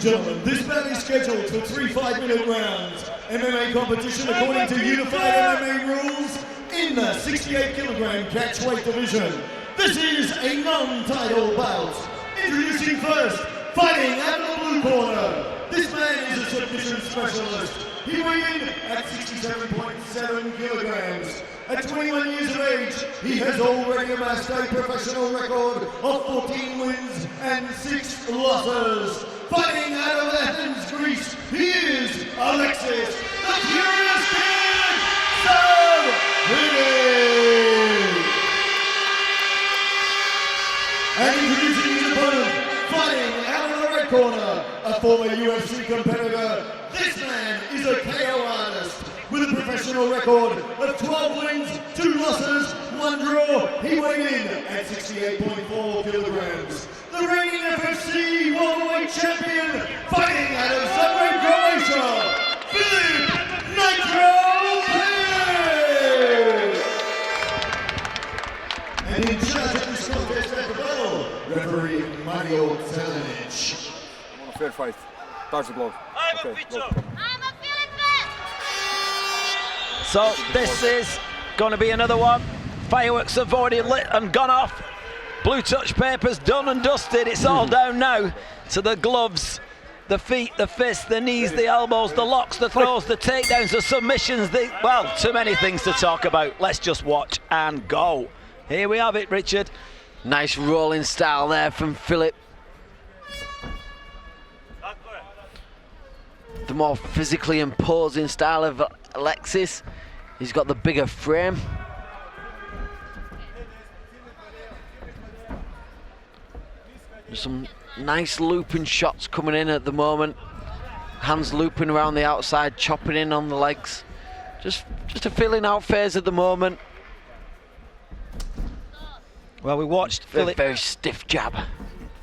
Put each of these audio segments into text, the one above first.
gentlemen, this bout is scheduled for 3 5-minute rounds. MMA competition according to unified MMA rules in the 68kg catchweight division. This is a non-title bout. Introducing first, fighting out of the blue corner. This man is a submission specialist. He weighed in at 67.7 kilograms. At 21 years of age, he has already amassed a professional record of 14 wins and 6 losses. Fighting out of Athens, Greece, he is Alexis, the Furious Kid Savvidis. And introducing his opponent, fighting out of the red corner, a former UFC competitor. This man is a KO artist with a professional record of 12 wins, 2 losses, 1 draw. He weighed in at 68.4 kilograms. The reigning FFC welterweight champion, fighting out of Zagreb, Croatia, Filip Nitro Pejic. And in charge of this contest at the bell, referee Mario Zelenic. A fair fight. Touch the glove. Okay, go. So this is going to be another one. Fireworks have already lit and gone off. Blue touch paper's done and dusted. It's all down now to the gloves, the feet, the fists, the knees, the elbows, the locks, the throws, the takedowns, the submissions. Well, too many things to talk about. Let's just watch and go. Here we have it, Richard. Nice rolling style there from Filip. The more physically imposing style of Alexis. He's got the bigger frame. There's some nice looping shots coming in at the moment. Hands looping around the outside, chopping in on the legs. Just a feeling out phase at the moment. Well, we watched Filip. Very stiff jab.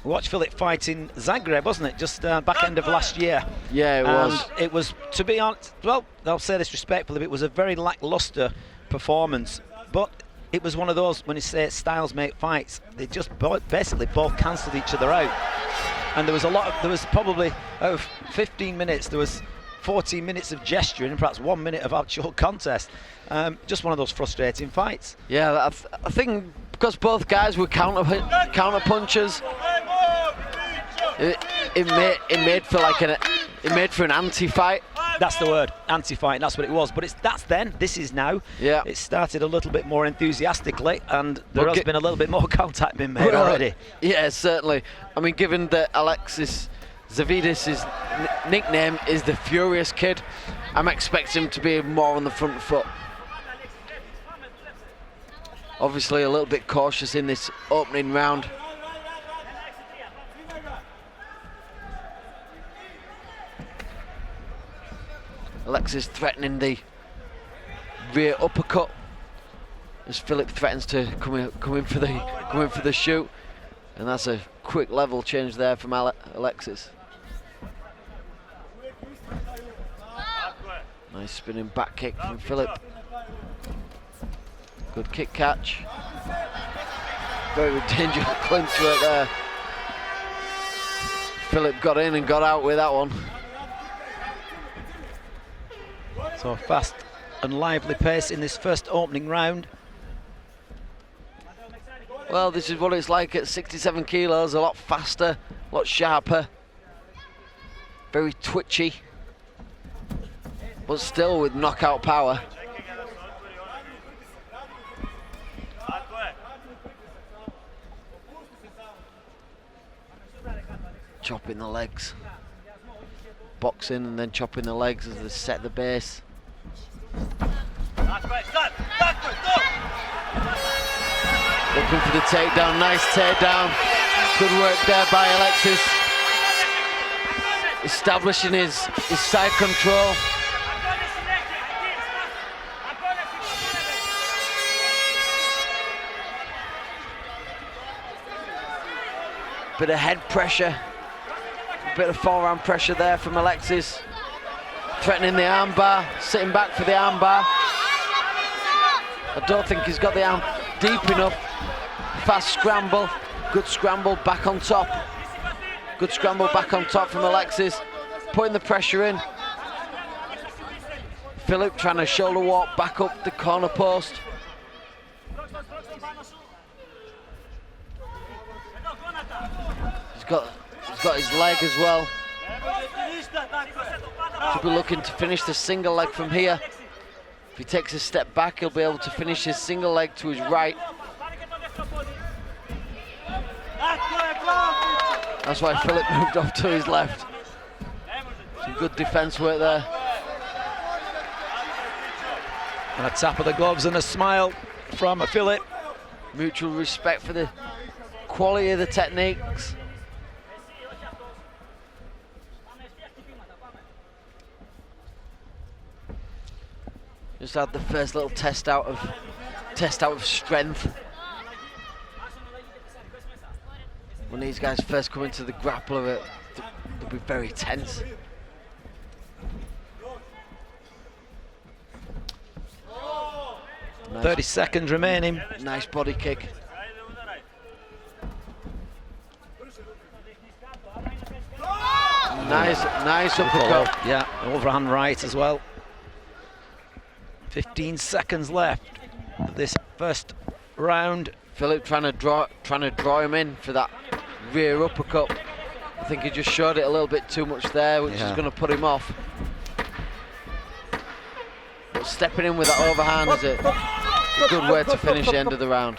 We watched Filip fight in Zagreb, wasn't it? Just back end of last year. Yeah, it was. It was, to be honest, well, I'll say this respectfully, but it was a very lackluster performance. But it was one of those, when you say styles make fights, they just basically both cancelled each other out. And there was probably out of 15 minutes, there was 14 minutes of gesturing and perhaps 1 minute of actual contest. Just one of those frustrating fights. Yeah, I think because both guys were counter punchers, it made for an anti-fight. That's the word, anti-fight. That's what it was. But that's then. This is now. Yeah. It started a little bit more enthusiastically, and there has been a little bit more contact being made already. Yeah, certainly. I mean, given that Alexis Savvidis' nickname is the Furious Kid, I'm expecting him to be more on the front foot. Obviously, a little bit cautious in this opening round. Alexis threatening the rear uppercut as Filip threatens to come in for the shoot, and that's a quick level change there from Alexis. Nice spinning back kick from Filip. Good kick catch. Very dangerous clinch right there. Filip got in and got out with that one. So fast and lively pace in this first opening round. Well, this is what it's like at 67 kilos, a lot faster, a lot sharper. Very twitchy, but still with knockout power. Chopping the legs. Boxing and then chopping the legs as they set the base. Looking for the takedown, nice takedown. Good work there by Alexis. Establishing his side control. Bit of head pressure. Bit of forearm pressure there from Alexis. Threatening the armbar, sitting back for the armbar. I don't think he's got the arm deep enough. Fast scramble, good scramble, back on top. Good scramble back on top from Alexis, putting the pressure in. Filip trying to shoulder walk back up the corner post. He's got his leg as well. Should be looking to finish the single leg from here. If he takes a step back, he'll be able to finish his single leg to his right. That's why Filip moved off to his left. Some good defense work there. And a tap of the gloves and a smile from Filip. Mutual respect for the quality of the techniques. Just had the first little test out of strength. When these guys first come into the grappler, they'll be very tense. Nice. 30 seconds remaining. Nice body kick. Nice uppercut. Yeah, overhand right as well. 15 seconds left of this first round. Filip trying to draw him in for that rear uppercut. I think he just showed it a little bit too much there, which is going to put him off. But stepping in with that overhand is a good way to finish the end of the round.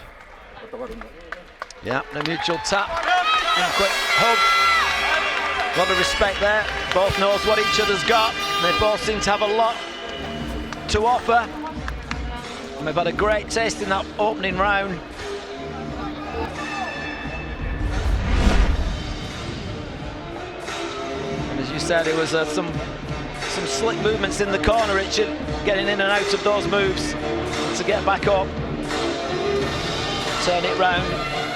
Yeah, the mutual tap and a quick hug. A lot of respect there. Both knows what each other's got. They both seem to have a lot to offer. And we've had a great taste in that opening round. And as you said, it was some slick movements in the corner, Richard, getting in and out of those moves to get back up. Turn it round,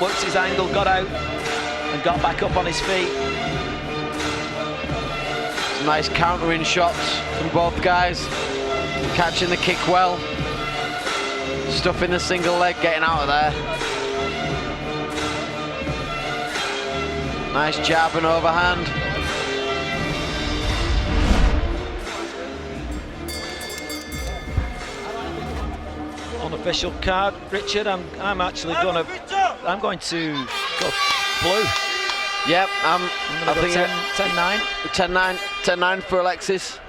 worked his angle, got out and got back up on his feet. Some nice countering shots from both guys. Catching the kick well. Stuffing the single leg, getting out of there. Nice jab and overhand. Unofficial card, Richard. I'm going to go blue. Yep, I think 10-9. 10-9 for Alexis.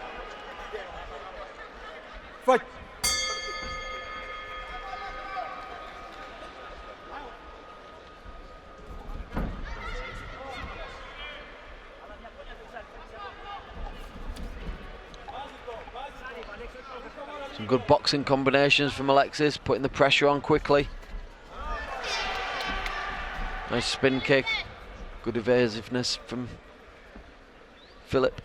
Fight. Some good boxing combinations from Alexis, putting the pressure on quickly. Nice spin kick. Good evasiveness from Filip.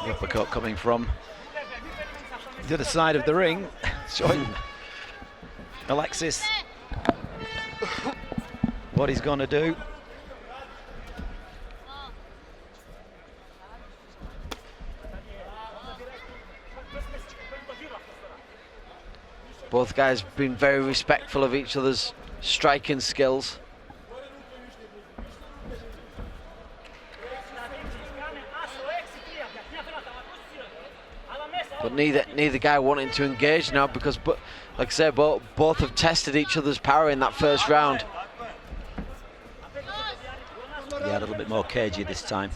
The uppercut coming from the other side of the ring, showing Alexis what he's going to do. Both guys been very respectful of each other's striking skills. But neither guy wanting to engage now because, like I said, both have tested each other's power in that first round. Yeah, a little bit more cagey this time.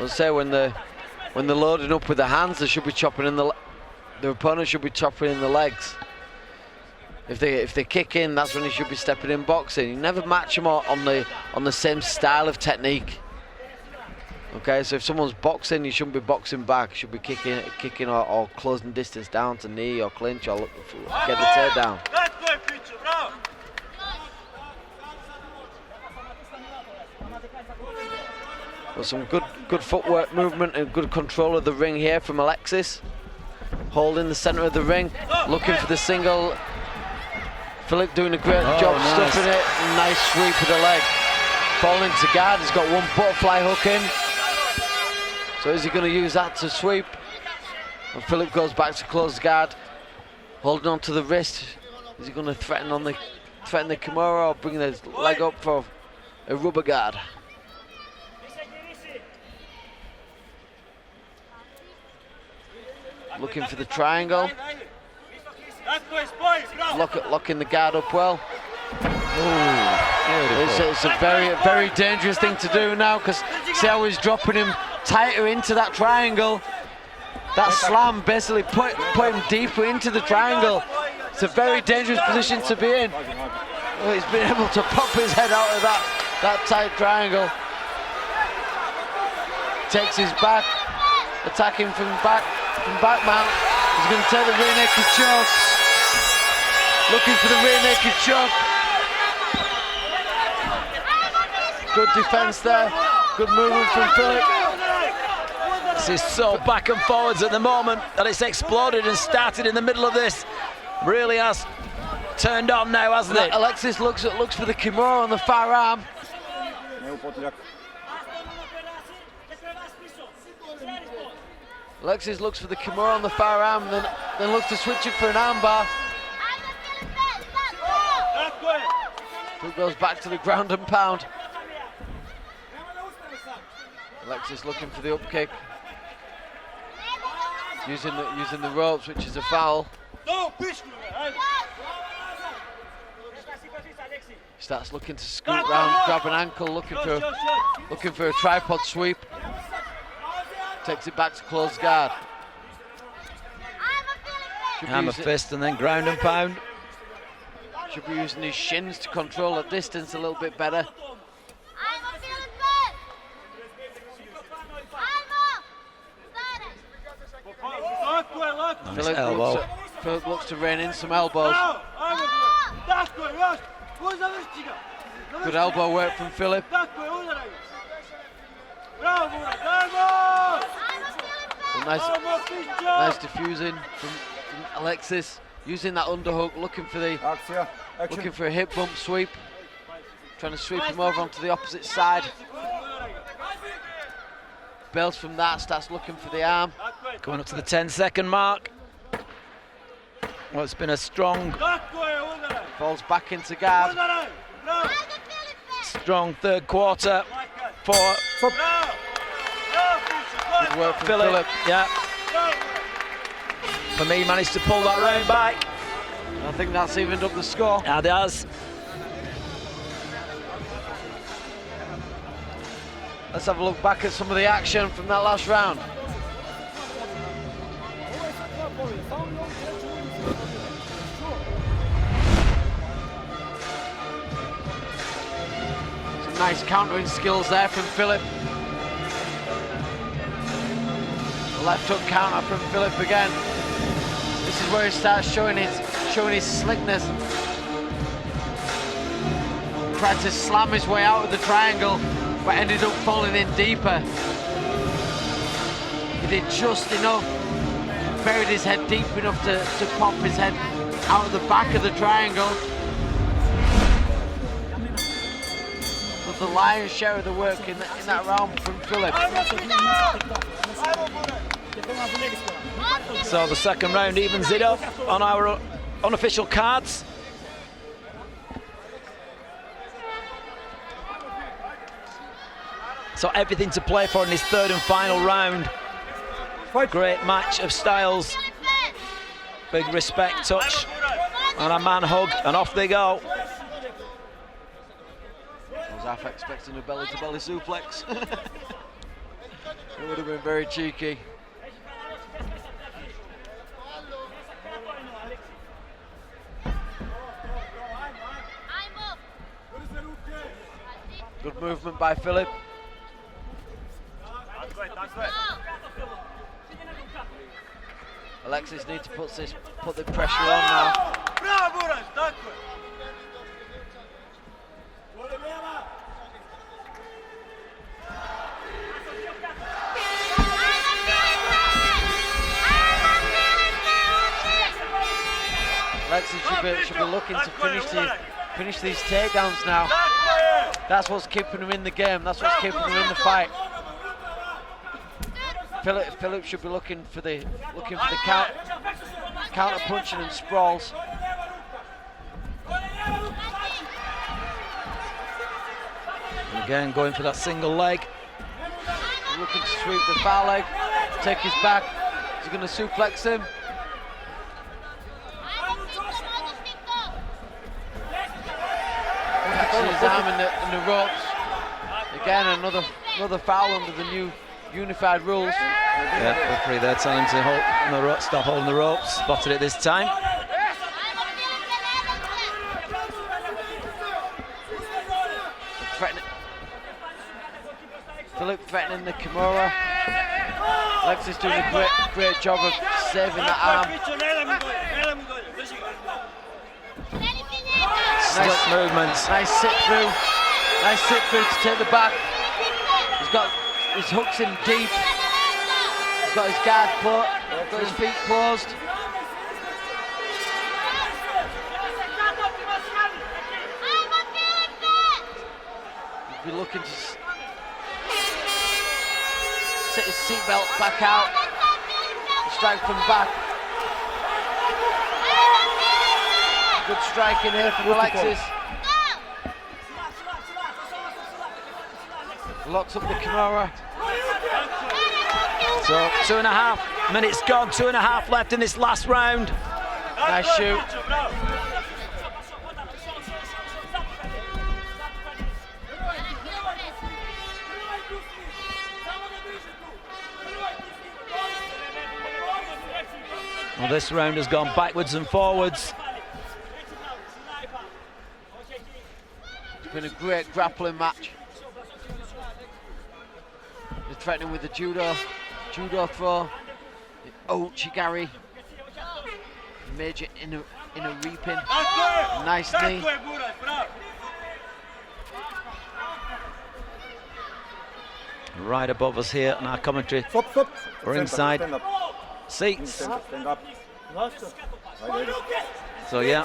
Let's say when they're loading up with the hands, they should be chopping in their opponent should be chopping in the legs. If they kick in, that's when he should be stepping in boxing. You never match them on the same style of technique. Okay, so if someone's boxing, you shouldn't be boxing back. You should be kicking or closing distance down to knee or clinch or get the takedown. Well, some good footwork movement and good control of the ring here from Alexis. holding the centre of the ring, looking for the single. Filip doing a great job stuffing it. Nice sweep of the leg. Falling to guard, he's got one butterfly hook in. So is he going to use that to sweep? And Filip goes back to close guard, holding on to the wrist. Is he going to threaten the Kimura or bring his leg up for a rubber guard? Looking for the triangle. Locking the guard up well. It's a very dangerous thing to do now, because see how he's dropping him tighter into that triangle. That slam basically put him deeper into the triangle. It's a very dangerous position to be in. Well, he's been able to pop his head out of that tight triangle. Takes his back, attacking from back mount. He's going to take the rear naked choke. Looking for the rear naked choke. Good defense there. Good movement from Filip. This is so back and forwards at the moment that it's exploded and started in the middle of this. Really has turned on now, hasn't it? Alexis looks for the Kimura on the far arm. Alexis looks for the Kimura on the far arm, then looks to switch it for an armbar. Filip goes back to the ground and pound. Alexis looking for the up kick. Using the ropes, which is a foul. Starts looking to scoot round, grab an ankle, looking for a tripod sweep. Takes it back to close guard. Hammer fist and then ground and pound. Should be using his shins to control the distance a little bit better. Nice elbow. Filip looks to rein in some elbows. Good elbow work from Filip. Nice diffusing from Alexis. Using that underhook, looking for a hip bump sweep. Trying to sweep him over onto the opposite side. Bails from that, starts looking for the arm. Going up to the 10-second mark. Well, it's been a strong... Falls back into guard. Strong third quarter for... Good work from Filip. Yeah. For me, managed to pull that round back. I think that's evened up the score. Yeah, it has. Let's have a look back at some of the action from that last round. Some nice countering skills there from Filip. Left hook counter from Filip again. This is where he starts showing his slickness. Tried to slam his way out of the triangle, but ended up falling in deeper. He did just enough, buried his head deep enough to pop his head out of the back of the triangle. But the lion's share of the work in that round from Filip. So the second round evens it up on our unofficial cards. So everything to play for in this third and final round. Great match of styles. Big respect touch and a man hug, and off they go. I was half expecting a belly-to-belly suplex. It would have been very cheeky. Good movement by Filip. Alexis needs to put the pressure on now. Alexis should be looking to finish these takedowns now. That's what's keeping him in the game. That's what's keeping him in the fight. Filip should be looking for the counter punching and sprawls. And again, going for that single leg. Looking to sweep the foul leg, take his back. He's going to suplex him. Catching his arm in the ropes. Again, another foul under the new unified rules. Yeah, referee there telling him to hold the rope, stop holding the ropes. Spotted it this time. Filip threatening the Kimura. Alexis doing a great job of saving that arm. Nice movements. Nice sit through. Nice sit through to take the back. He's got his hooks in deep. He's got his guard closed. Got his feet closed. He'll be looking to set his seatbelt back out. Strike from back. Good strike in here from Alexis. Locks up the Kimura. So 2.5 minutes gone, 2.5 left in this last round. Nice shoot. Well, this round has gone backwards and forwards. It's been a great grappling match. They're threatening with the judo throw, the Ochigari, major in a reaping, nice knee. Right above us here on our commentary, ringside seats. So yeah,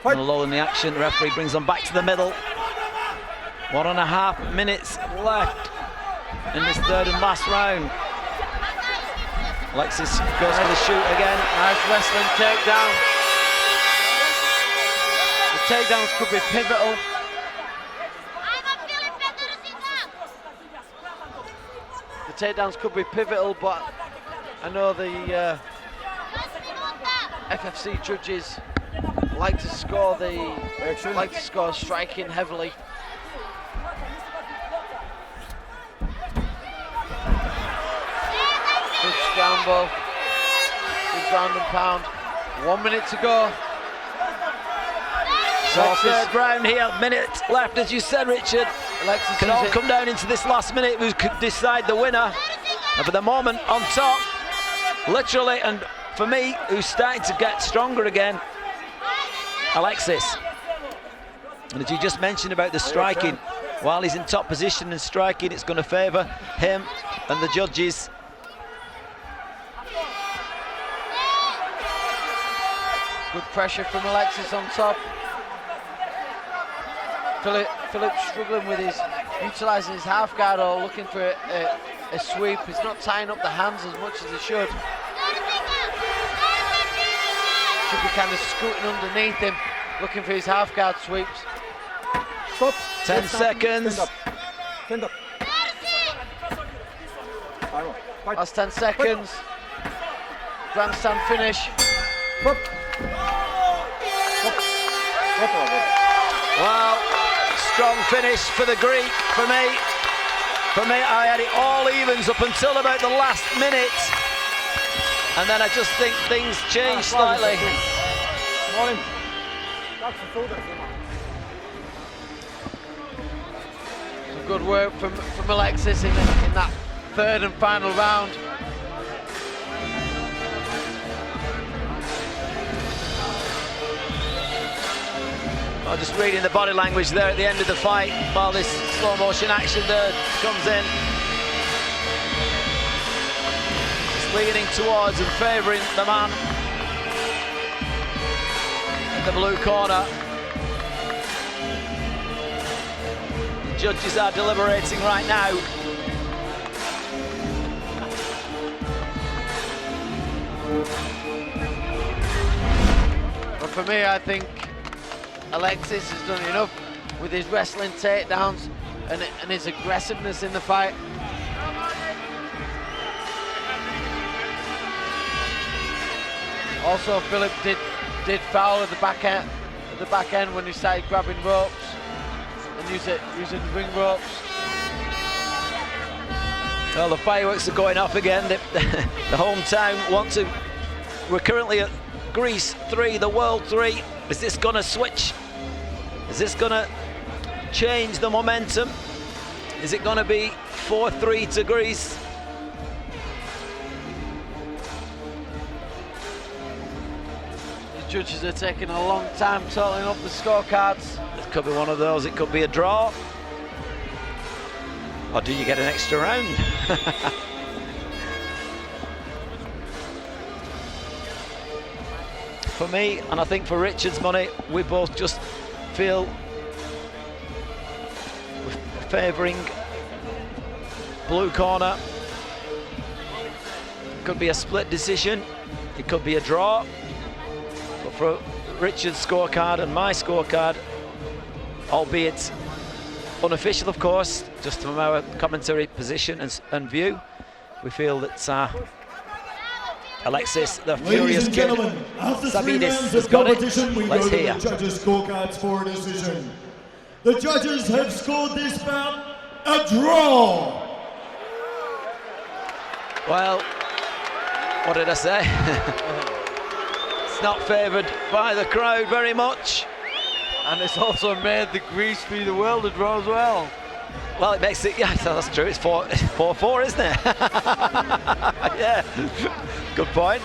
a lull in the action. The referee brings them back to the middle. 1.5 minutes left in this third and last round. Alexis goes for the shoot again. Nice wrestling takedown. The takedowns could be pivotal. The takedowns could be pivotal, but I know the FFC judges like to score striking heavily. Good scramble, good ground and pound. 1 minute to go. So third round here, minute left, as you said, Richard. Alexis can all come down into this last minute, who could decide the winner. And for the moment, on top, literally, and for me, who's starting to get stronger again, Alexis. And as you just mentioned about the striking, while he's in top position and striking, it's going to favour him and the judges. Good pressure from Alexis on top. Filip struggling with utilising his half guard or looking for a sweep. He's not tying up the hands as much as he should. Should be kind of scooting underneath him, looking for his half guard sweeps. Stop. 10 seconds. Stand up. Last 10 seconds. Grandstand finish. Stop. Wow, strong finish for the Greek, for me. For me, I had it all evens up until about the last minute. And then I just think things changed slightly. Some good work from Alexis in that third and final round. I'm just reading the body language there at the end of the fight while this slow motion action there comes in. It's leaning towards and favouring the man. the blue corner. The judges are deliberating right now. But for me, I think Alexis has done enough with his wrestling takedowns and his aggressiveness in the fight. Also, Filip did foul at the back end when he started grabbing ropes and using ring ropes. Well, the fireworks are going off again. The hometown want to. We're currently at Greece 3, the World 3. Is this going to switch? Is this going to change the momentum? Is it going to be 4-3 to Greece? The judges are taking a long time totaling up the scorecards. It could be one of those, it could be a draw. Or do you get an extra round? For me, and I think for Richard's money, we both just feel we're favouring blue corner. Could be a split decision, it could be a draw. But for Richard's scorecard and my scorecard, albeit unofficial of course, just from our commentary position and view, we feel that Alexis, the furious kid, gentlemen, after 3 Savvidis rounds has of got it. competition, we Let's go to hear. the judges' scorecards for a decision. The judges have scored this bout a draw. Well, what did I say? It's not favoured by the crowd very much. And it's also made the Greece be the world a draw as well. Well, it makes it, yeah, that's true. It's 4-4, isn't it? Yeah, good point.